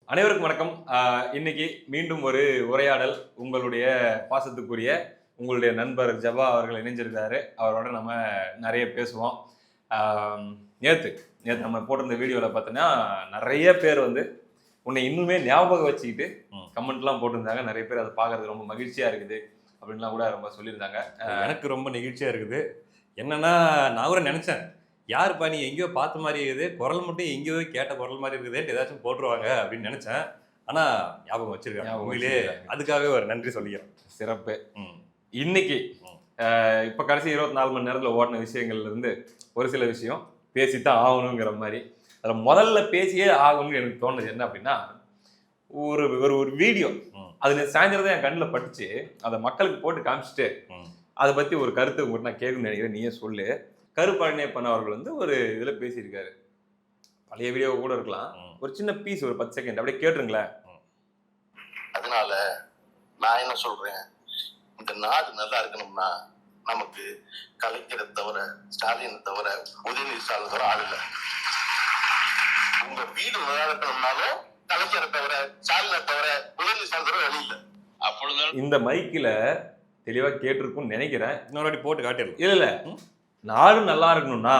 அனைவருக்கும் வணக்கம். இன்னைக்கு மீண்டும் ஒரு உரையாடல். உங்களுடைய பாசத்துக்குரிய உங்களுடைய நண்பர் ஜபா அவர்கள் இணைஞ்சிருக்காரு. அவரோட நம்ம நிறைய பேசுவோம். ஆம், நேத்து நேத்து நம்ம போட்டிருந்த வீடியோவில் பார்த்தீங்கன்னா நிறைய பேர் வந்து உன்னை இன்னுமே ஞாபகம் வச்சுக்கிட்டு கமெண்ட்லாம் போட்டிருந்தாங்க. நிறைய பேர் அதை பார்க்கறது ரொம்ப மகிழ்ச்சியா இருக்குது அப்படின்லாம் கூட ரொம்ப சொல்லியிருந்தாங்க. எனக்கு ரொம்ப நெகிழ்ச்சியா இருக்குது. என்னன்னா, நான் கூட நினைச்சேன், யாருப்பா நீ எங்கேயோ பார்த்த மாதிரி இருக்குது, குரல் மட்டும் எங்கேயோ கேட்ட குரல் மாதிரி இருக்குதேன்ட்டு ஏதாச்சும் போட்டுருவாங்க அப்படின்னு நினைச்சேன். ஆனா ஞாபகம் வச்சிருக்காங்க. ஞாபகம் உண்மையிலேயே வச்சிருக்காங்க. அதுக்காகவே ஒரு நன்றி சொல்லிக்கிறேன். சிறப்பு. ம். இன்னைக்கு இப்போ கடைசி 24 மணி நேரத்தில் ஓடின விஷயங்கள்ல இருந்து ஒரு சில விஷயம் பேசித்தான் ஆகணுங்கிற மாதிரி. அதில் முதல்ல பேசியே ஆகணும்னு எனக்கு தோணுது என்ன அப்படின்னா, ஒரு ஒரு ஒரு வீடியோ அது சாயந்தரம் தான் என் கண்ணில் பட்டுச்சு. அதை மக்களுக்கு போட்டு காமிச்சிட்டு அதை பற்றி ஒரு கருத்து உங்கள்கிட்ட நான் கேட்கணும்னு நினைக்கிறேன். நீயே சொல்லு. கருப்பழனியப்பன் அவர்கள் வந்து ஒரு இதில் பேசியிருக்காரு. பழைய வீடியோ கூட இருக்கலாம். ஒரு சின்ன பீஸ், ஒரு 10 செகண்ட் அப்படியே கேட்டுருங்களேன். அதனால நான் என்ன சொல்றேன், இந்த நாடு நல்லா இருக்கணும்னா நமக்கு கலைஞரை தவிர, ஸ்டாலினை தவிர, உதயநிதி ஸ்டாலினை தவிர ஆள் இல்லை. உங்க வீடு நல்லா இருக்கணும்னாலும் கலைஞரை தவிர, ஸ்டாலினை தவிர, உதயநிதி ஸ்டாலினை தவிர வழி இல்லை. அப்பொழுது இந்த மைக்கில் தெளிவாக கேட்டிருக்கும்னு நினைக்கிறேன். இன்னொரு வாட்டி போட்டு காட்டிடலாம். இல்லை நாடு நல்லா இருக்கணும்னா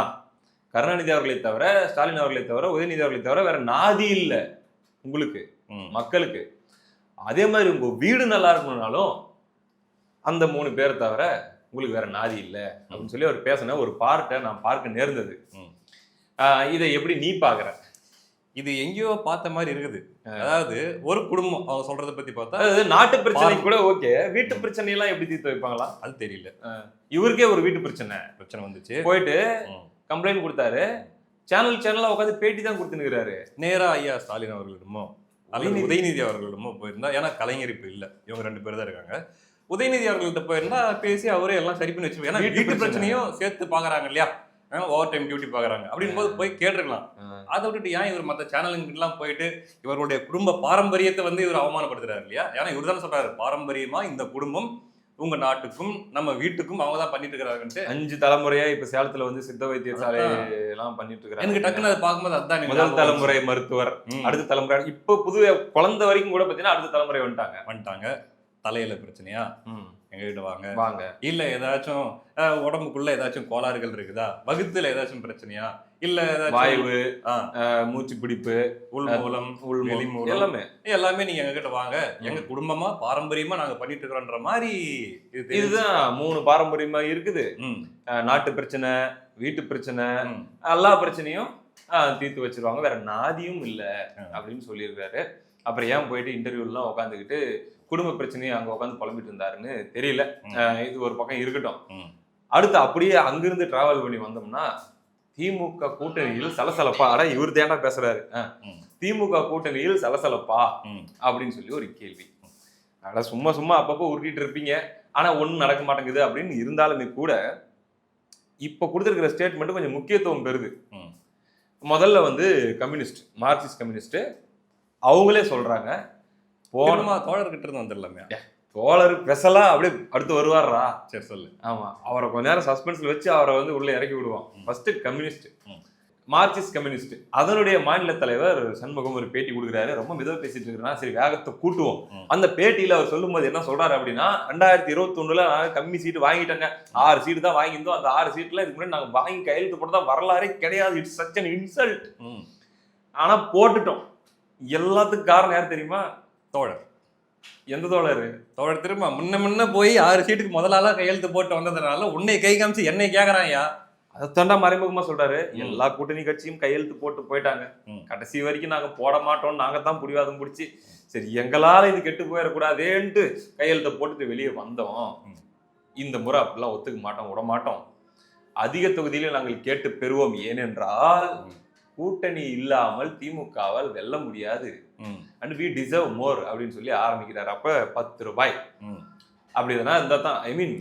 கருணாநிதி அவர்களை தவிர, ஸ்டாலின் அவர்களை தவிர, உதயநிதி அவர்களை தவிர வேற நாதி இல்லை உங்களுக்கு, மக்களுக்கு. அதே மாதிரி உங்க வீடு நல்லா இருக்கணும்னாலும் அந்த 3 பேரை தவிர உங்களுக்கு வேற நாதி இல்லை அப்படின்னு சொல்லி அவர் பேசின ஒரு பார்ட்டை நான் பார்க்க நேர்ந்தது. இதை எப்படி நீ பாக்குற? இது எங்கேயோ பார்த்த மாதிரி இருக்குது. அதாவது ஒரு குடும்பம் அவங்க சொல்றதை பத்தி பார்த்தா, அதாவது நாட்டு பிரச்சனை கூட ஓகே, வீட்டு பிரச்சனை எல்லாம் எப்படி தீர்த்து வைப்பாங்களா அது தெரியல. இவருக்கே ஒரு வீட்டு பிரச்சனை வந்துச்சு. போயிட்டு கம்ப்ளைண்ட் கொடுத்தாரு. சேனலா உட்காந்து பேட்டி தான் கொடுத்துனுக்கிறாரு. நேரா ஐயா ஸ்டாலின் அவர்களிடமோ அல்லது உதயநிதி அவர்களிடமோ போயிருந்தா, ஏன்னா கலைஞர் இப்ப இல்ல, இவங்க 2 பேர் தான் இருக்காங்க. உதயநிதி அவர்கள்ட்ட போயிருந்தா பேசி அவரே எல்லாம் சரி பண்ணி வச்சு, ஏன்னா வீட்டு பிரச்சனையும் சேர்த்து பாக்குறாங்க இல்லையா, ஓவர் டைம் டியூட்டி பாக்குறாங்க. அப்படின் போது போய் கேட்டிருக்கலாம். அதை விட்டுட்டு ஏன் இவர் மற்ற சேனலுக்கு எல்லாம் போயிட்டு இவருடைய குடும்ப பாரம்பரியத்தை வந்து இவர் அவமானப்படுத்துறாரு இல்லையா? ஏன்னா இவர் தானே சொல்றாரு, பாரம்பரியமா இந்த குடும்பம் உங்க நாட்டுக்கும் நம்ம வீட்டுக்கும் அவங்க தான் பண்ணிட்டு இருக்கிறாங்கன்ட்டு. 5 தலைமுறையா இப்ப சேலத்துல வந்து சித்த வைத்தியசாலை எல்லாம் பண்ணிட்டு இருக்காங்க. எனக்கு டக்குன்னு அதை பார்க்கும்போது அதுதான் முதல் தலைமுறை மருத்துவர், அடுத்த தலைமுறை, இப்ப புது குழந்தை வரைக்கும் கூட பாத்தீங்கன்னா அடுத்த தலைமுறை வந்துட்டாங்க. தலையில பிரச்சனையா, எங்ககிட்ட வாங்க. இல்ல ஏதாச்சும் உடம்புக்குள்ள ஏதாச்சும் கோளாறுகள் இருக்குதா, வகுத்துல ஏதாச்சும் பிரச்சனையா, இல்ல வாய்வு, மூச்சு பிடிப்பு, உள்மூலம், வெளிமூலம், எல்லாமே நீங்க எங்ககிட்ட வாங்க. எங்க குடும்பமா பாரம்பரியமா நாங்க பண்ணிட்டு இருக்கிறோன்ற மாதிரி. இதுதான் 3 பாரம்பரியமா இருக்குது. நாட்டு பிரச்சனை, வீட்டு பிரச்சனை, எல்லா பிரச்சனையும் தீர்த்து வச்சிருவாங்க, வேற நாதியும் இல்ல அப்படின்னு சொல்லியிருக்காரு. அப்புறம் ஏன் போயிட்டு இன்டர்வியூலாம் உட்காந்துக்கிட்டு குடும்ப பிரச்சனையை அங்க உட்காந்து புலம்பிட்டு இருந்தாருன்னு தெரியல. இது ஒரு பக்கம் இருக்கட்டும். அடுத்து அப்படியே அங்கிருந்து டிராவல் பண்ணி வந்தோம்னா, திமுக கூட்டணியில் சலசலப்பா. ஆனா இவர் தேண்டா பேசுறாரு, திமுக கூட்டணியில் சலசலப்பா அப்படின்னு சொல்லி ஒரு கேள்வி. ஆனா சும்மா அப்பப்போ உருட்டிட்டு இருப்பீங்க, ஆனா ஒண்ணும் நடக்க மாட்டேங்குது அப்படின்னு இருந்தாலுமே கூட இப்ப கொடுத்திருக்கிற ஸ்டேட்மெண்ட் கொஞ்சம் முக்கியத்துவம் பெறுது. முதல்ல வந்து கம்யூனிஸ்ட், மார்க்சிஸ்ட் கம்யூனிஸ்ட் அவங்களே சொல்றாங்க, போனமா தோழர்கிட்ட இருந்து வந்துடலாமே. தோழர் பெசலா அப்படியே அடுத்து வருவாரா? சரி சொல்லு. ஆமா, அவரை கொஞ்ச நேரம் சஸ்பென்ஸ்ல வச்சு அவரை வந்து உள்ள இறக்கி விடுவோம். ஃபர்ஸ்ட் கம்யூனிஸ்ட், மார்க்சிஸ்ட் கம்யூனிஸ்ட், அதனுடைய மாநில தலைவர் சண்முகம் ஒரு பேட்டி கொடுக்குறாரு. ரொம்ப மெதுவா பேசிட்டு இருக்கிறான், சரி வேகத்தை கூட்டுவோம். அந்த பேட்டியில அவர் சொல்லும் போது என்ன சொல்றாரு அப்படின்னா, 2021 நாங்க கம்மி சீட்டு வாங்கிட்டாங்க, 6 சீட்டு தான் வாங்கியிருந்தோம். அந்த 6 சீட்ல இதுக்கு முன்னாடி நாங்க வாங்கி கையெழுத்து போட்டதா வரலாறே கிடையாது. It's such an insult. ஆனா போட்டுட்டோம். எல்லாத்துக்கும் காரணம் யார் தெரியுமா? தோழர். எந்த தோழர்? தோழர் திரும்ப முன்ன போய் 6 சீட்டுக்கு முதலாளா கையெழுத்து போட்டு வந்ததுனால உன்னை கை காமிச்சு என்னை கேக்குறாயா? அதை தாண்டா மறைமுகமா சொல்றாரு. எல்லா கூட்டணி கட்சியும் கையெழுத்து போட்டு போயிட்டாங்க, கடைசி வரைக்கும் நாங்க போட மாட்டோம், நாங்க தான் புடிவாதம் பிடிச்சி சரி எங்களால இது கெட்டு போயிடக்கூடாதேன்ட்டு கையெழுத்தை போட்டுட்டு வெளியே வந்தோம். இந்த முறை அப்படிலாம் ஒத்துக்க மாட்டோம், விட மாட்டோம். அதிக தொகுதியில நாங்கள் கேட்டு பெறுவோம். ஏனென்றால் கூட்டணி இல்லாமல் திமுகவால் வெல்ல முடியாது. அண்ட் வி டிசர்வ் மோர் அப்படின்னு சொல்லி ஆரம்பிக்கிறாரு. அப்ப 10 ரூபாய் அப்படின்னா இந்த தான், ஐ மீன்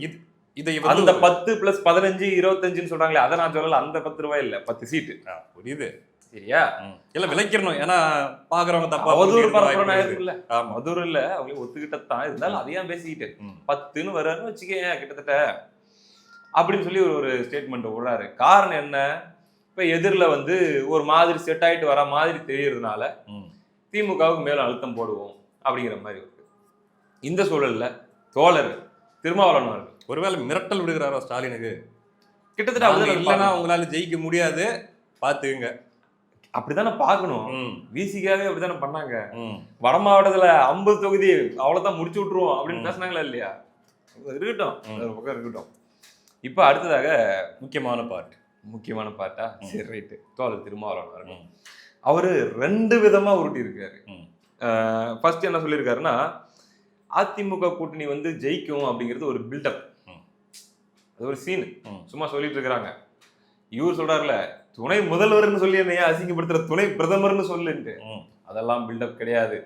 இதை அந்த 10 + 15 25 சொல்றாங்களே, அதை நான் சொல்லல. அந்த 10 ரூபாய் இல்ல, 10 சீட்டு. புரியுது, சரியா? இல்ல விளைக்கணும், ஏன்னா பாக்குறவங்க தப்பா அவதூறு பரப்புறோம். அவதூறு இல்ல, அவங்களே ஒத்துக்கிட்டதான். இருந்தாலும் அதையும் பேசிக்கிட்டு 10ன்னு வர்றாருன்னு வச்சுக்கேன் கிட்டத்தட்ட அப்படின்னு சொல்லி ஒரு ஸ்டேட்மெண்ட் விடுறாரு. காரணம் என்ன? இப்ப எதிரில வந்து ஒரு மாதிரி செட் ஆயிட்டு வர மாதிரி தெரியறதுனால திமுகவுக்கு மேல அழுத்தம் போடுவோம் அப்படிங்கிற மாதிரி இருக்கு. இந்த சூழல்ல தோழர் திருமாவளவன் அவர்கள் ஒருவேளை மிரட்டல் விடுகிறாரோ ஸ்டாலினுக்கு, கிட்டத்தட்ட அப்படிதான் இல்லைன்னா உங்களால ஜெயிக்க முடியாது பாத்துங்க, அப்படித்தானே பார்க்கணும். விசிகாவே அப்படித்தானே பண்ணாங்க. ம். வட மாவட்டத்துல 50 தொகுதி அவ்வளவுதான் முடிச்சு விட்டுருவோம் அப்படின்னு பேசினாங்களா இல்லையா? இருக்கட்டும், ஒரு பக்கம் இருக்கட்டும். இப்ப அடுத்ததாக முக்கியமான பாட்டா சரி ரைட்டு, தோழர் திருமாவளவன் அவர்கள் அவரு 2 விதமா உருட்டி இருக்காரு. ஃபர்ஸ்ட் என்ன சொல்லியிருக்காருன்னா, அதிமுக கூட்டணி வந்து ஜெயிக்கும் அப்படிங்கிறது ஒரு பில்டப், அது ஒரு சீன், சும்மா சொல்லிட்டு இருக்கிறாங்க. இவர் சொல்றாருல, துணை முதல்வர்னு சொல்லி என்னைய அசிங்கப்படுத்துற துணை பிரதமர்னு சொல்லுன்ட்டு, அதெல்லாம் பில்டப் கிடையாது.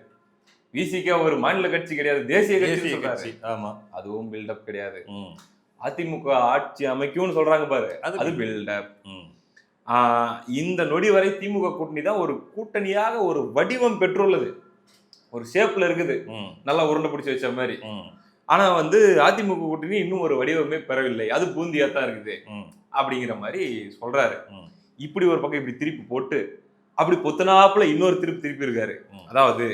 விசிக ஒரு மாநில கட்சி கிடையாது, தேசிய கட்சி. ஆமா, அதுவும் பில்டப் கிடையாது. அதிமுக ஆட்சி அமைக்கும்னு சொல்றாங்க பாரு, அது பில்டப். இந்த நொடி வரை திமுக கூட்டணி தான் ஒரு கூட்டணியாக ஒரு வடிவம் பெற்றுள்ளது, ஒரு ஷேப்ல இருக்குது, நல்லா உருண்டை பிடிச்சி வச்ச மாதிரி. ஆனா வந்து அதிமுக கூட்டணி இன்னும் ஒரு வடிவமே பெறவில்லை, அது பூந்தியா தான் இருக்குது அப்படிங்கிற மாதிரி சொல்றாரு. இப்படி ஒரு பக்கம் இப்படி திருப்பி போட்டு அப்படி பொத்தனாப்புல இன்னொரு திருப்பி இருக்காரு. அதாவது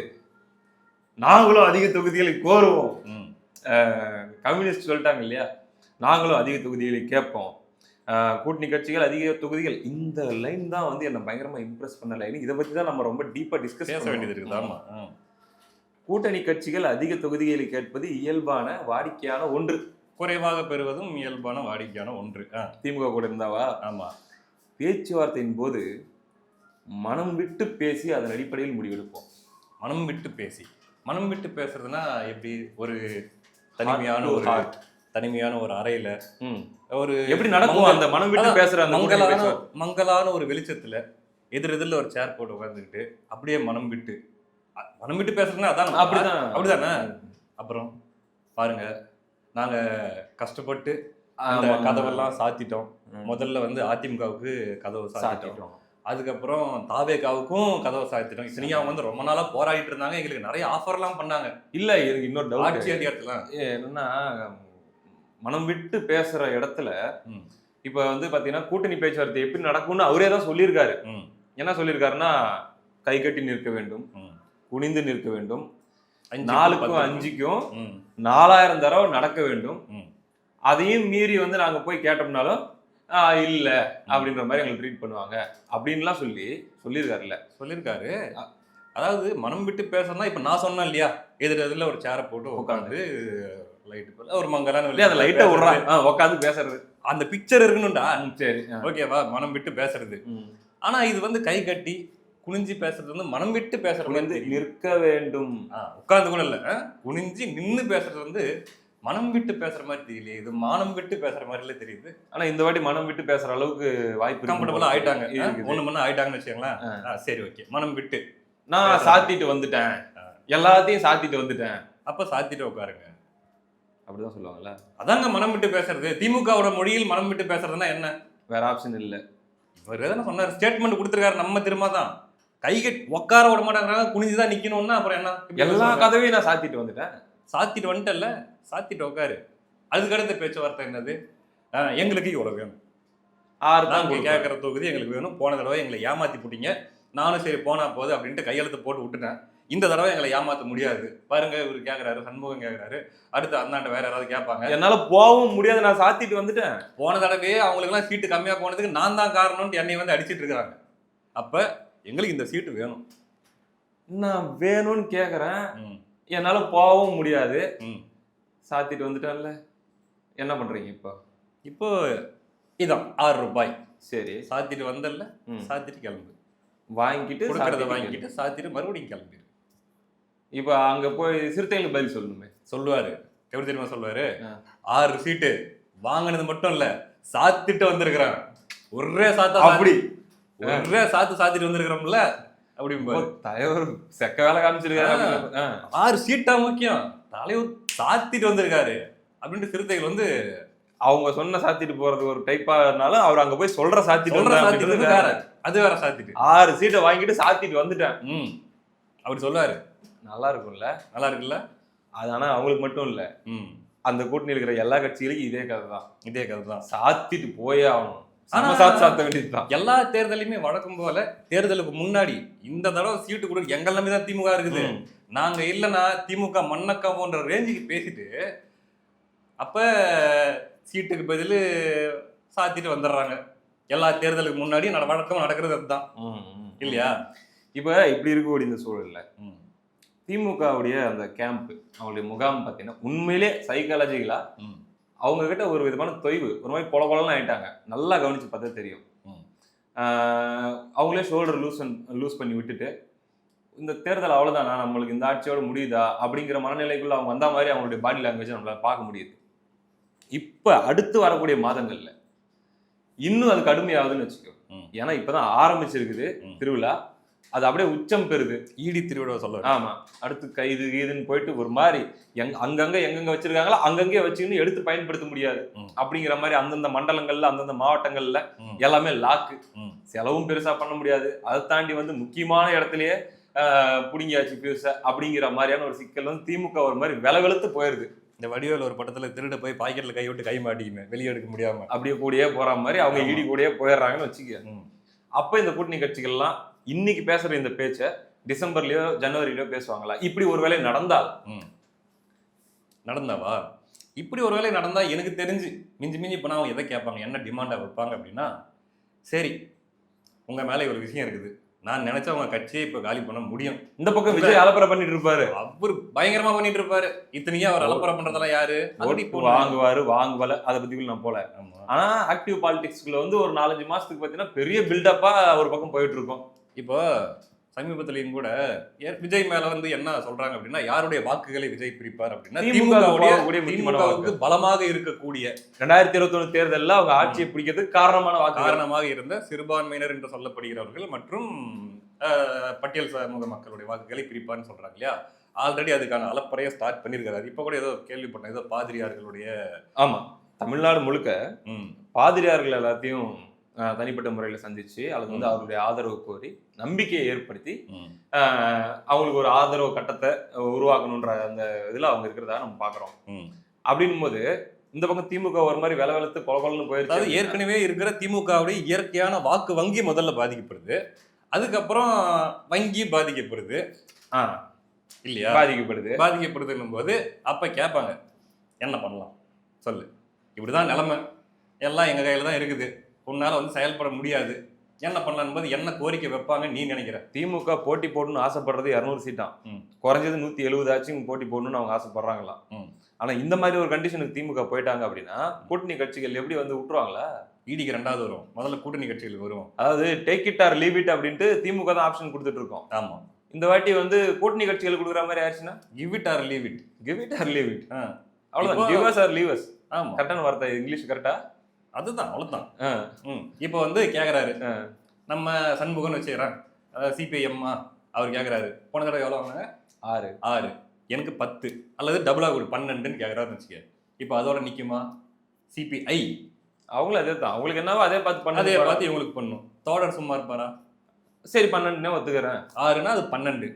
நாங்களும் அதிக தொகுதிகளை கோருவோம், கம்யூனிஸ்ட் சொல்லிட்டாங்க இல்லையா, நாங்களும் அதிக தொகுதிகளை கேட்போம், கூட்டணி கட்சிகள் அதிக தொகுதிகள். இந்த லைன் தான் வந்து என்ன பயங்கரமா இம்ப்ரெஸ் பண்ண லைன். இதை பத்தி தான் நம்ம ரொம்ப டீப்பா டிஸ்கஸ் பண்ண வேண்டியது இருக்குது. ஆமா, கூட்டணி கட்சிகள் அதிக தொகுதிகளை கேட்பது இயல்பான வாடிக்கையான ஒன்று, குறைவாக பெறுவதும் இயல்பான வாடிக்கையான ஒன்று. திமுக கூட இருந்தாவா? ஆமா. பேச்சுவார்த்தையின் போது மனம் விட்டு பேசி அதன் அடிப்படையில் முடிவெடுப்போம். மனம் விட்டு பேசுறதுன்னா எப்படி? ஒரு தனிமையான ஒரு அறையில ஒரு எப்படி நடக்கும் அந்த மனம் விட்டு பேசுற மங்கலான ஒரு வெளிச்சத்துல எதிரெதிரில் ஒரு சேர் போட்டு உட்காந்துக்கிட்டு அப்படியே மனம் விட்டு பேசுறதுன்னா அதான், அப்படிதானே? அப்புறம் பாருங்க, நாங்க கஷ்டப்பட்டு அந்த கதவெல்லாம் சாத்திட்டோம். முதல்ல வந்து அதிமுகவுக்கு கதவை சாத்திட்டோம், அதுக்கப்புறம் தாவேகாவுக்கும் கதவை சாத்திட்டோம். இத்தனையும் அவங்க வந்து ரொம்ப நாளா போராடிட்டு இருந்தாங்க, எங்களுக்கு நிறைய ஆஃபர் எல்லாம் பண்ணாங்க. இல்ல, எனக்கு இன்னொரு டவுட், ஆட்சி அதிகாரத்துல என்னன்னா, மனம் விட்டு பேசுற இடத்துல இப்ப வந்து பாத்தீங்கன்னா கூட்டணி பேச்சுவார்த்தை எப்படி நடக்கும்னு அவரே தான் சொல்லியிருக்காரு. என்ன சொல்லியிருக்காருன்னா, கை கட்டி நிற்க வேண்டும், குனிந்து நிற்க வேண்டும், 4க்கும் 5க்கும் 4000 தடவை நடக்க வேண்டும். அதையும் மீறி வந்து நாங்க போய் கேட்டோம்னாலும் இல்ல அப்படின்ற மாதிரி எங்களை ட்ரீட் பண்ணுவாங்க அப்படின்லாம் சொல்லியிருக்காரு. அதாவது மனம் விட்டு பேசணும்னா இப்ப நான் சொன்னேன் இல்லையா, எதிரில் ஒரு சேரை போட்டு உட்காந்து லைட் ஒரு மங்கலான அந்த லைட்டை விடுறாங்க உட்காந்து பேசுறது, அந்த பிக்சர் இருக்கணும்டா. சரி, ஓகேவா? மனம் விட்டு பேசுறது. ஆனா இது வந்து கை கட்டி குனிஞ்சு பேசுறது வந்து மனம் விட்டு பேசுறது வந்து நிற்க வேண்டும், உட்கார்ந்து கூட இல்ல, குனிஞ்சு நின்று பேசுறது வந்து மனம் விட்டு பேசுற மாதிரி தெரியல, இது மானம் விட்டு பேசுற மாதிரில தெரியுது. ஆனா இந்த வாட்டி மனம் விட்டு பேசுற அளவுக்கு வாய்ப்பு கம்ஃபர்டபுளா ஆயிட்டாங்க, ஒண்ணு மண்ணா ஆயிட்டாங்கன்னு வச்சுக்கோங்களேன். சரி, ஓகே, மனம் விட்டு நான் சாத்திட்டு வந்துட்டேன், எல்லாத்தையும் சாத்திட்டு வந்துட்டேன், அப்ப சாத்திட்டு உட்காருங்க அப்படிதான் சொல்லுவாங்கல்ல. அதாங்க மனம் விட்டு பேசுறது. திமுகவோட மொழியில் மனம் விட்டு பேசுறதுன்னா என்ன? வேற ஆப்ஷன் இல்ல. இவர் எதனா சொன்னார், ஸ்டேட்மெண்ட் கொடுத்துருக்காரு, நம்ம திரும்ப தான் கைகட் உட்கார விட மாட்டாங்க, குனிஞ்சுதான் நிக்கணும்னா அப்புறம் என்ன? எல்லா கதவையும் நான் சாத்திட்டு வந்துட்டேன். சாத்திட்டு வந்துட்டல, சாத்திட்டு உட்காரு. அதுக்கடுத்த பேச்சுவார்த்தை என்னது? எங்களுக்கு இவ்வளவு வேணும், 6 தான் கேட்கற தொகுதி எங்களுக்கு வேணும், போன தடவை எங்களை ஏமாத்தி போட்டீங்க, நானும் சரி போனா போகுது அப்படின்ட்டு கையெழுத்து போட்டு விட்டுட்டேன், இந்த தடவை எங்களை ஏமாத்த முடியாது பாருங்க. இவரு கேட்கறாரு, சண்முகம் கேட்கறாரு, அடுத்து அந்தாண்ட வேற யாராவது கேட்பாங்க, என்னால போகவும் முடியாது, நான் சாத்திட்டு வந்துட்டேன். போன தடவையே அவங்களுக்கு எல்லாம் சீட்டு கம்மியா போனதுக்கு நான் தான் காரணம்னு என்னை வந்து அடிச்சிட்டு இருக்காங்க. அப்ப எங்களுக்கு இந்த சீட்டு வேணும், நான் வேணும்னு கேக்குறேன், என்னால போகவும் முடியாது, சாத்திட்டு வந்துட்டேன்ல, என்ன பண்றீங்க இப்போ? இதான் 6 ரூபாய், சரி சாத்திட்டு வந்தல்ல, சாத்திட்டு கிளம்பு, வாங்கிட்டு சாத்திட்டு மறுபடியும் கிளம்பிடு. இப்ப அங்க போய் சிறுத்தைகளுக்கு பதில் சொல்லணுமே. சொல்லுவாரு, எப்படி தெரியுமா சொல்லுவாரு? 6 சீட்டு வாங்கினது மட்டும் இல்ல, சாத்திட்டு வந்திருக்கிறான், ஒரே சாத்தா, அப்படி ஒரே சாத்திட்டு வந்திருக்கிறோம்ல அப்படி தலைவர் செக்க வேலை காமிச்சிருக்காரு. 6 சீட்டா முக்கியம், தலைவர் சாத்திட்டு வந்திருக்காரு அப்படின்ட்டு சிறுத்தைகள் வந்து அவங்க சொன்ன சாத்திட்டு போறது ஒரு டைப்பா இருந்தாலும் அவர் அங்க போய் சொல்ற சாத்திட்டு வேற, அது வேற. சாத்திட்டு 6 சீட்டை வாங்கிட்டு சாத்திட்டு வந்துட்டேன் அப்படி சொல்லுவாரு. நல்லா இருக்குல்ல அது. ஆனா அவங்களுக்கு மட்டும் இல்ல, அந்த கூட்டணி இருக்கிற எல்லா கட்சிகளுக்கும் இதே கதை தான். சாத்திட்டு போயே ஆகணும். சாத்த வேண்டியதுதான். எல்லா தேர்தலையுமே வழக்கம் போல தேர்தலுக்கு முன்னாடி இந்த தடவை சீட்டு கொடுக்க எங்கள் நம்பி தான் திமுக இருக்குது, நாங்க இல்லைன்னா திமுக மண்ணக்கா போன்ற ரேஞ்சுக்கு பேசிட்டு அப்ப சீட்டுக்கு பதில் சாத்திட்டு வந்துடுறாங்க. எல்லா தேர்தலுக்கு முன்னாடி வழக்கம் நடக்கிறது அதுதான் இல்லையா? இப்ப இப்படி இருக்கக்கூடிய இந்த சூழல்ல திமுகவுடைய அந்த கேம்ப், அவங்களுடைய முகாம் பார்த்தீங்கன்னா உண்மையிலே சைக்காலஜிக்கலா அவங்க கிட்ட ஒரு விதமான தொய்வு, ஒரு மாதிரி பொலன்னு ஆயிட்டாங்க. நல்லா கவனிச்சு பார்த்தா தெரியும். அவங்களே ஷோல்டர் லூஸ் பண்ணி விட்டுட்டு இந்த தேர்தல் அவ்வளவுதானா, நம்மளுக்கு இந்த ஆட்சியோட முடியுதா அப்படிங்கிற மனநிலைக்குள்ள அவங்க வந்த மாதிரி அவங்களுடைய பாடி லாங்குவேஜ் நம்மளால பார்க்க முடியுது. இப்ப அடுத்து வரக்கூடிய மாதங்கள்ல இன்னும் அது கடுமையாகுதுன்னு வச்சுக்கோ. ஏன்னா இப்பதான் ஆரம்பிச்சிருக்குது திருவிழா, அது அப்படியே உச்சம் பெறுது. ஈடி திருவிழா சொல்ல. ஆமா, அடுத்து கைது கீதுன்னு போயிட்டு ஒரு மாதிரி அங்கங்க எங்கெங்க வச்சிருக்காங்களோ அங்கங்கே வச்சுக்கின்னு எடுத்து பயன்படுத்த முடியாது அப்படிங்கிற மாதிரி அந்தந்த மண்டலங்கள்ல அந்தந்த மாவட்டங்கள்ல எல்லாமே லாக்கு. செலவும் பெருசா பண்ண முடியாது. அதை தாண்டி முக்கியமான இடத்துலயே புடிங்கியாச்சு பியூச அப்படிங்கிற மாதிரியான ஒரு சிக்கல் திமுக ஒரு மாதிரி விலவெழுத்து போயிருது. இந்த வடிவேல் ஒரு படத்துல திருட போய் பாக்கெட்ல கை விட்டு கை மாட்டிக்குமே, வெளியே எடுக்க முடியாம அப்படியே கூடயே போற மாதிரி அவங்க ஈடி கூடயே போயிடுறாங்கன்னு வச்சுக்க. அப்ப இந்த கூட்டணி கட்சிகள்லாம் இன்னைக்கு பேசுற இந்த பேச்ச டிசம்பர்லயோ ஜனவரிலயோ பேசுவாங்களா? இப்படி ஒரு வேலை நடந்தாவா? இப்படி ஒரு வேலை நடந்தா எனக்கு தெரிஞ்சு மிஞ்சி போனா அவங்க எதை கேட்பாங்க, என்ன டிமாண்டா வைப்பாங்க அப்படின்னா, சரி உங்க மேல ஒரு விஷயம் இருக்குது, நான் நினைச்சா உங்க கட்சியை இப்ப காலி பண்ண முடியும். இந்த பக்கம் விஜய் அலப்பறை பண்ணிட்டு இருப்பாரு, அவரு பயங்கரமா பண்ணிட்டு இருப்பாரு. இத்தனையா அவர் அலப்பறை பண்றதெல்லாம் யாரு வாங்குவால அதை பத்தி நான் போல. ஆனா ஆக்டிவ் பாலிடிக்ஸ்ல ஒரு 4-5 மாசத்துக்கு பாத்தீங்கன்னா பெரிய பில்டப்பா ஒரு பக்கம் போயிட்டு இருக்கோம். இப்போ சமீபத்திலையும் கூட விஜய் மேல என்ன சொல்றாங்க அப்படின்னா, யாருடைய வாக்குகளை விஜய் பிரிப்பார் அப்படின்னா திமுகவுக்கு பலமாக இருக்கக்கூடிய 2021 தேர்தலில் அவங்க ஆட்சியை பிடிக்கிறதுக்கு காரணமாக இருந்த சிறுபான்மையினர் என்று சொல்லப்படுகிறவர்கள் மற்றும் பட்டியல் சமூக மக்களுடைய வாக்குகளை பிரிப்பார்னு சொல்றாங்க இல்லையா? ஆல்ரெடி அதுக்கான அலப்பறையை ஸ்டார்ட் பண்ணியிருக்காரு. இப்ப கூட ஏதோ கேள்விப்பட்டேன், ஏதோ பாதிரியார்களுடைய ஆமா தமிழ்நாடு முழுக்க பாதிரியார்கள் எல்லாத்தையும் தனிப்பட்ட முறையில் சந்திச்சு அல்லது அவருடைய ஆதரவு கோரி நம்பிக்கையை ஏற்படுத்தி அவங்களுக்கு ஒரு ஆதரவு கட்டத்தை உருவாக்கணுன்ற அந்த இதுல அவங்க இருக்கிறதா நம்ம பாக்குறோம். அப்படின்னும் போது இந்த பக்கம் திமுக ஒரு மாதிரி விலவெழுத்து கொலன்னு போயிருக்கு. அதாவது ஏற்கனவே இருக்கிற திமுகவுடைய இயற்கையான வாக்கு வங்கி முதல்ல பாதிக்கப்படுது, அதுக்கப்புறம் வங்கி பாதிக்கப்படுது இல்லையா? பாதிக்கப்படுதுன்னும் போது அப்ப கேட்பாங்க, என்ன பண்ணலாம் சொல்லு, இப்படிதான் நிலைமை, எல்லாம் எங்க கையில தான் இருக்குது, உன்னால செயல்பட முடியாது, என்ன பண்ணலாம் போது என்ன கோரிக்கை வைப்பாங்க நீ நினைக்கிற? திமுக போட்டி போடணும்னு ஆசைப்படுறது 200 சீட்டாம், குறைஞ்சது 170 ஆச்சும் போட்டி போடணும்னு அவங்க ஆசைப்படுறாங்களாம். ஆனா இந்த மாதிரி ஒரு கண்டிஷனுக்கு திமுக போயிட்டாங்க அப்படின்னா கூட்டணி கட்சிகள் எப்படி விட்டுருவாங்களா? ஈடிக்கு 2வது வரும், முதல்ல கூட்டணி கட்சிகளுக்கு வரும். அதாவது take it or leave it அப்படின்ட்டு திமுக தான் ஆப்ஷன் கொடுத்துட்டு இருக்கோம். ஆமா, இந்த வாட்டி கூட்டணி கட்சிகள் கொடுக்குற மாதிரி ஆயிடுச்சுன்னா give it or leave it, give it or leave it, அவ்வளவுதான். Give us or leave us. ஆமா, கரெக்டான வார்த்தை, இங்கிலீஷ் கரெக்டா? அதுதான், அவ்வளவுதான். இப்போ கேக்குறாரு, நம்ம சண்முகம்னு வச்சுக்கிறேன், சிபிஐஎம்மா, அவர் கேக்குறாரு போன தடவை எவ்வளவு வாங்க? 6, எனக்கு 10 அல்லது டபுளா ஒரு 12ன்னு கேக்குறாருன்னு வச்சுக்க. இப்போ அதோட நிக்குமா? சிபிஐ அவங்களும் அதே தான், அவங்களுக்கு என்னவோ அதே பார்த்து இவங்களுக்கு பண்ணும். தோழர் சும்மா இருப்பாரா? சரி 12 ஒத்துக்கிறேன், 6னா அது 12.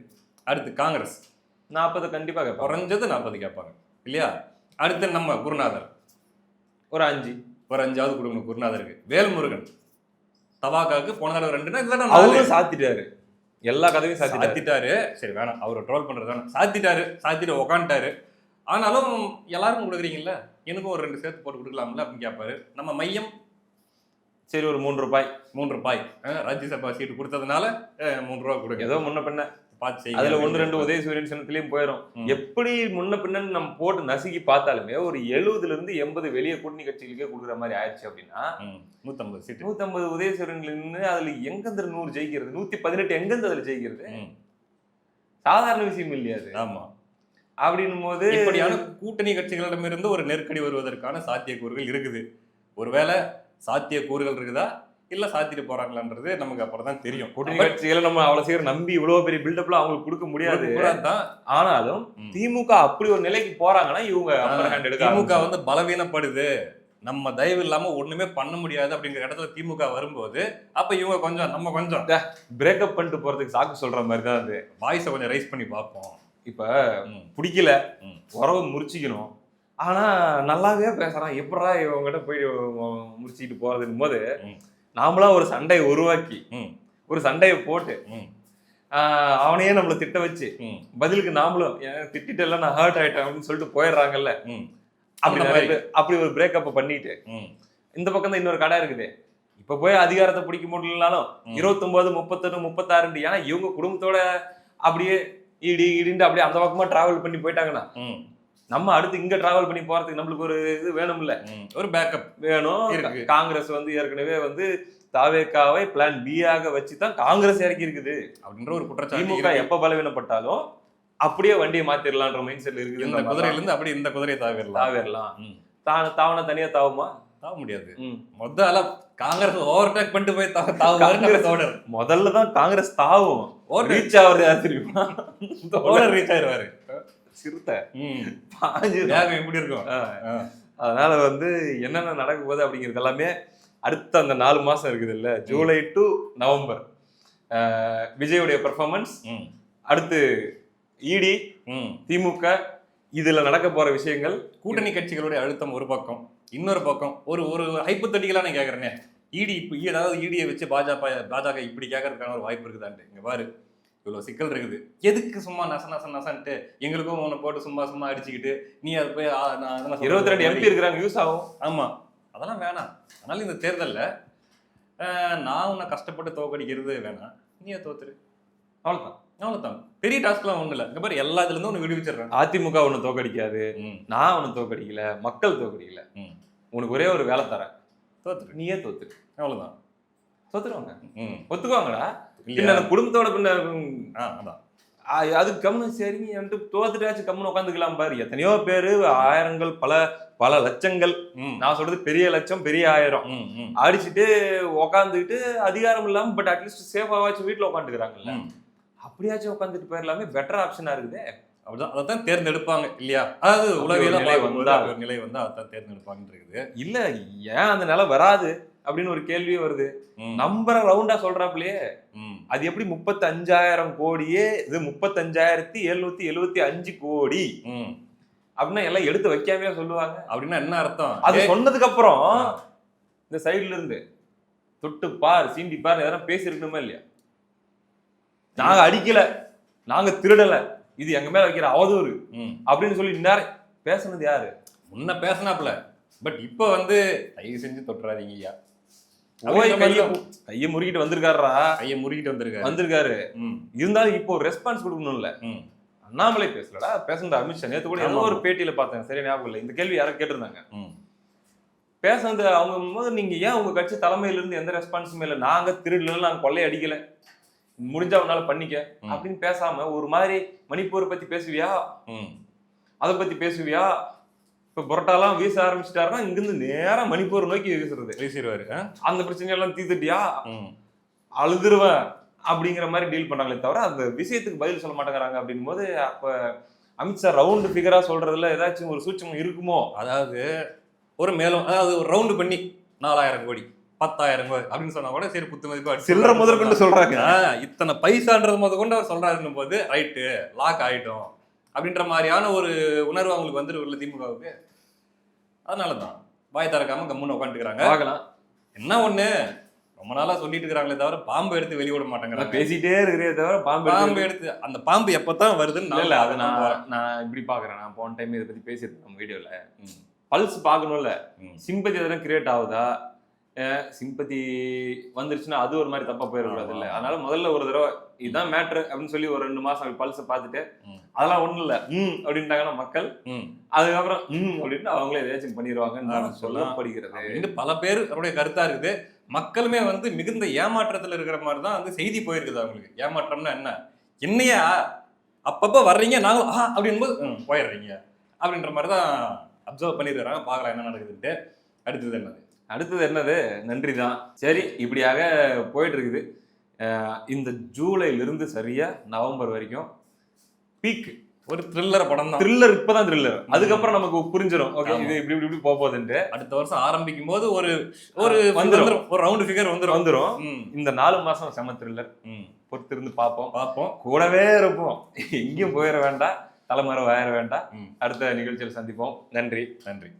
அடுத்து காங்கிரஸ் 40 கண்டிப்பா கேட்பாங்க, குறைஞ்சது 40 கேட்பாங்க இல்லையா? அடுத்து நம்ம குருநாதர் ஒரு 5, ஒரு 5வது கொடுக்கணும் குருநாதருக்கு. வேல்முருகன் தவாக்காவுக்கு போன தடவை 2ன்னா அவரும் சாத்திட்டாரு, எல்லா கதையும் சாத்திட்டாரு. சரி வேணாம், அவரை ட்ரோல் பண்றதுதானே, சாத்திட்டு உக்காந்துட்டாரு. ஆனாலும் எல்லாருக்கும் கொடுக்குறீங்கல்ல, எனக்கும் ஒரு 2 சேர்த்து போட்டு கொடுக்கலாம்ல அப்படின்னு கேட்பாரு. நம்ம மையம் சரி ஒரு 3 ரூபாய் ராஜ்யசபா சீட்டு கொடுத்ததுனால 3 ரூபா கொடுங்க, ஏதோ முன்ன பின்ன பார்த்து அதுல 1-2 உதயசூரியன் சின்னத்திலயும் போயிடும். எப்படி முன்ன பின்னன்னு நம்ம போட்டு நசுக்கி பார்த்தாலுமே ஒரு 70 இருந்து 80 வெளியே கூட்டணி கட்சிகளுக்கே கொடுக்குற மாதிரி ஆயிடுச்சு அப்படின்னா 150 சீட்டு, 150 உதயசூரியன்ல இருந்து அதுல எங்கிருந்து 100 ஜெயிக்கிறது, 118 எங்கிருந்து அதுல ஜெயிக்கிறது? சாதாரண விஷயம் இல்லையாது. ஆமா, அப்படின்னும் போது இப்படியான கூட்டணி கட்சிகளிடமிருந்து ஒரு நெருக்கடி வருவதற்கான சாத்தியக்கூறுகள் இருக்குது. ஒருவேளை சாத்தியக்கூறுகள் இருக்குதா இல்ல சாத்திட்டு போறாங்களான்றது நமக்கு அப்புறம் தான் தெரியும். கூட்டணி கட்சிகளை நம்ம அவ்வளவு சீக்கிரம் நம்பி இவ்வளவு பெரிய பில்டப்லாம் அவங்களுக்கு கொடுக்க முடியாது. ஆனாலும் திமுக அப்படி ஒரு நிலைக்கு போறாங்கன்னா இவங்க திமுக பலவீனப்படுது, நம்ம தயவு இல்லாம ஒண்ணுமே பண்ண முடியாது அப்படிங்கிற இடத்துல திமுக வரும்போது அப்ப இவங்க கொஞ்சம் நம்ம கொஞ்சம் பிரேக்கப் பண்ணிட்டு போறதுக்கு சாக்கு சொல்ற மாதிரி தான் அது. வாய்ஸை கொஞ்சம் ரைஸ் பண்ணி பார்ப்போம். இப்ப பிடிக்கல, உறவை முறிச்சிக்கணும், ஆனா நல்லாவே பேசுறான். எப்படா இவங்ககிட்ட போய் முடிச்சுட்டு போறதுன்னு போது நாமளா ஒரு சண்டையை உருவாக்கி ஒரு சண்டையை போட்டு அவனையே நம்மள திட்ட வச்சு பதிலுக்கு நாமளும் திட்டிட்டு எல்லாம் நான் ஹர்ட் ஆயிட்டேன் அப்படின்னு சொல்லிட்டு போயிடுறாங்கல்ல. அப்படி ஒரு பிரேக்கப் பண்ணிட்டு இந்த பக்கம் தான் இன்னொரு கடை இருக்குது. இப்ப போய் அதிகாரத்தை பிடிக்க முடியலனாலும் 29, 31, 36 ஏன்னா இவங்க குடும்பத்தோட அப்படியே இடின்னு அப்படியே அந்த பக்கமா டிராவல் பண்ணி போயிட்டாங்கன்னா நம்ம அடுத்து இங்க டிராவல் பண்ணி போறதுக்கு நம்மளுக்கு ஒரு இது வேணும்ல, ஒரு பேக்கப் வேணும். காங்கிரஸ் ஏற்கனவே தாவேக்காவை பிளான் பி ஆக வச்சுதான் காங்கிரஸ் இறக்கி இருக்குது அப்படின்ற ஒரு குற்றச்சாட்டு. திமுக எப்ப பலவீனப்பட்டாலும் அப்படியே வண்டியை மாத்திரலான்ற மைண்ட் செட் இருக்குது. இந்த குதிரையில இருந்து அப்படி இந்த குதிரையை தாவிடலாம். தாவன தனியா தாவுமா? தாவ முடியாது. முதல்ல காங்கிரஸ் ஓவர்டேக் பண்ணிட்டு போய் தாவுவாரு. முதல்ல தான் காங்கிரஸ் தாவும் ரீச் ஆகுறது யார் தெரியுமா? ரீச் ஆயிருவாரு சிறுத்தை எப்படி இருக்கும். அதனால என்னென்ன நடக்க போகுது அப்படிங்கிறது எல்லாமே அடுத்த அந்த 4 மாசம் இருக்குது இல்ல, ஜூலை டு நவம்பர் விஜயுடைய பெர்ஃபார்மன்ஸ், அடுத்து இடி திமுக இதுல நடக்க போற விஷயங்கள், கூட்டணி கட்சிகளுடைய அழுத்தம் ஒரு பக்கம், இன்னொரு பக்கம் ஒரு ஹைப்போதெட்டிக்கலா நான் கேக்குறேனே, இடி அதாவது இடியை வச்சு பாஜக இப்படி கேட்கறதுக்கான ஒரு வாய்ப்பு இருக்குதான்ட்டு. இங்க பாரு இவ்வளவு சிக்கல் இருக்குது, எதுக்கு சும்மா நசன்ட்டு எங்களுக்கும் உன்னை போட்டு சும்மா அடிச்சுக்கிட்டு நீ அது போய் 22 MP இருக்கிறாங்க யூஸ் ஆகும். ஆமா அதெல்லாம் வேணாம். அதனால இந்த தேர்தல்ல நான் உன்னை கஷ்டப்பட்டு தோக்கடிக்கிறது வேணாம், நீ தோத்துரு, அவ்வளவுதான். பெரிய டாஸ்க்லாம் ஒண்ணு இல்ல. இங்க பாரு எல்லா இதுல இருந்தும் உனக்கு விடுவிச்சிடுறேன். அதிமுக ஒண்ணு தோக்கடிக்காது, நான் ஒண்ணு தோக்கடிக்கல, மக்கள் தோக்கடிக்கல, உனக்கு ஒரே ஒரு வேலை தரேன், தோத்துரு, நீயே தோத்துரு, அவ்வளவுதான். தோத்துருவாங்க, ஒத்துக்குவாங்கடா. குடும்பத்தோட அதுக்கு கம்னு சரிங்க தோத்துட்டாச்சு கம்னு உட்காந்துக்கலாம் பாரு. எத்தனையோ பேரு ஆயிரங்கள் பல லட்சங்கள், நான் சொல்றது பெரிய லட்சம் பெரிய ஆயிரம் அடிச்சுட்டு உக்காந்துக்கிட்டு அதிகாரம் இல்லாம பட் அட்லீஸ்ட் சேஃபாவாச்சும் வீட்டுல உட்காந்துக்கிறாங்கல்ல, அப்படியாச்சும் உட்காந்துட்டு போயிடலாமே, பெட்டர் ஆப்ஷனா இருக்குது. அப்படிதான் அதான் தேர்ந்தெடுப்பாங்க இல்லையா? அதாவது உளவியல நிலை அதான் தேர்ந்தெடுப்பாங்கன்னு இருக்குது. இல்ல ஏன் அந்த நிலை வராது அப்படின்னு ஒரு கேள்வியே வருது. நம்பரை ரவுண்டா சொல்றாப்லயே, அது எப்படி 35,000 கோடியே இது 35,775 கோடி அப்படின்னா எல்லாம் எடுத்து வைக்காமையா சொல்லுவாங்க. அப்படின்னா என்ன அர்த்தம்? அது சொன்னதுக்கு அப்புறம் இந்த சைடுல இருந்து தொட்டு பார் சீண்டி பார் எதனா பேசிருக்கணுமா இல்லையா? நாங்க அடிக்கல, நாங்க திருடல, இது எங்க மேல வைக்கிற அவதூறு அப்படின்னு சொல்லி நேரம் பேசுனது யாரு? முன்ன பேசினாப்ல, பட் இப்ப தயவு செஞ்சு தொட்டுறாதீங்க ஐயா, கையை முறுக்கிட்டு வந்திருக்காரா, கையை முறுக்கிட்டு வந்திருக்காரு. இருந்தாலும் இப்போ ரெஸ்பான்ஸ் கொடுக்கணும்ல. அண்ணாமலை பேசலடா, பேசுனது அமித்ஷா. நேத்து கூட ஏதோ ஒரு பேட்டியில பார்த்தேன், சரி ஞாபகம் இல்லை, இந்த கேள்வி யாரும் கேட்டிருந்தாங்க. பேசுனது அவங்க போது நீங்க ஏன் உங்க கட்சி தலைமையில இருந்து எந்த ரெஸ்பான்ஸுமே இல்லை, நாங்க திருடல, நாங்க கொள்ளை அடிக்கல, முடிஞ்சா அவனால பண்ணிக்க அப்படின்னு பேசாம ஒரு மாதிரி மணிப்பூரை பத்தி பேசுவியா, அதை பத்தி பேசுவியா, இப்ப புரோட்டாலாம் வீச ஆரம்பிச்சிட்டாருன்னா இங்கிருந்து நேரம் மணிப்பூர் நோக்கி வீசிடுவாரு. அந்த பிரச்சனையெல்லாம் தீர்த்துட்டியா, அழுதுருவேன் அப்படிங்கிற மாதிரி டீல் பண்ணாங்களே தவிர அந்த விஷயத்துக்கு பதில் சொல்ல மாட்டேங்கிறாங்க. அப்படின் போது அப்ப அமித்ஷா ரவுண்டு ஃபிகரா சொல்றதுல ஏதாச்சும் ஒரு சூட்சம் இருக்குமோ? அதாவது ஒரு மேலும் அதாவது ஒரு ரவுண்டு பண்ணி 4,000 கோடி 10,000 கோடி அப்படின்னு சொன்னா கூட சரி குத்து மதிப்பு சில்லற முதற்கொண்டு சொல்றாங்க. இத்தனை பைசான்றது முதற்கொண்டு அவர் சொல்றாருன்னும் போது ரைட்டு லாக் ஆயிட்டோம் அப்படின்ற மாதிரியான ஒரு உணர்வு அவங்களுக்கு வந்துருக்குல்ல திமுகவுக்கு. அதனாலதான் வாய் திறக்காம கம்முன்னு உட்காந்துக்கிறாங்க. பார்க்கலாம். என்ன ஒண்ணு ரொம்ப நாளா சொல்லிட்டு இருக்கிறாங்களே தவிர பாம்பு எடுத்து வெளியிட மாட்டாங்க, பேசிட்டே இருக்கிறதே தவிர பாம்பு எடுத்து அந்த பாம்பு எப்பதான் வருதுன்னு இல்ல. அதை நான் இப்படி பாக்குறேன். நான் போன டைம் இதை பத்தி பேசியிருக்கேன் நம்ம வீடியோல. பல்ஸ் பாக்கணும்ல, சிம்பத்தி எதனா கிரியேட் ஆகுதா, சிம்பத்தி வந்துருச்சுன்னா அது ஒரு மாதிரி தப்பா போயிடக்கூடாது இல்ல. அதனால முதல்ல ஒரு தடவை இதுதான் மேட்ரு அப்படின்னு சொல்லி ஒரு 2 மாசம் பல்ஸை பார்த்துட்டு அதெல்லாம் ஒண்ணும் இல்ல அப்படின்ட்டாங்கன்னா மக்கள் அதுக்கப்புறம் அப்படின்ட்டு அவங்களே ஏதாச்சும் பண்ணிடுவாங்கன்னு சொல்லப்படுகிறது. பல பேர் அவருடைய கருத்தா இருக்குது. மக்களுமே மிகுந்த ஏமாற்றத்துல இருக்கிற மாதிரிதான் செய்தி போயிருக்குது அவங்களுக்கு. ஏமாற்றம்னா என்ன, என்னையா அப்பப்ப வர்றீங்க நாங்க அப்படின் போது போயிடுறீங்க அப்படின்ற மாதிரிதான் அப்சர்வ் பண்ணிருக்கிறாங்க. பார்க்கலாம் என்ன நடக்குதுன்ட்டு. அடுத்தது என்னது நன்றி தான். சரி, இப்படியாக போயிட்டு இருக்குது. இந்த ஜூலைல இருந்து சரியா நவம்பர் வரைக்கும் பீக் ஒரு த்ரில்லர் படம் தான். த்ரில்லர் இப்பதான் த்ரில்லர், அதுக்கப்புறம் நமக்கு புரிஞ்சிடும் ஓகே இது இப்படி இப்படி இப்படி போகுதுன்ட்டு. அடுத்த வருஷம் ஆரம்பிக்கும் போது ஒரு ஒரு ரவுண்ட் ஃபிகர் வந்துரும். இந்த 4 மாசம் செம த்ரில்லர். பொறுத்திருந்து பார்ப்போம். கூடவே இருப்போம், எங்கேயும் போயிட வேண்டாம். தலைமறை வேற வேண்டாம். ம். அடுத்த நிகழ்ச்சியில் சந்திப்போம். நன்றி. நன்றி.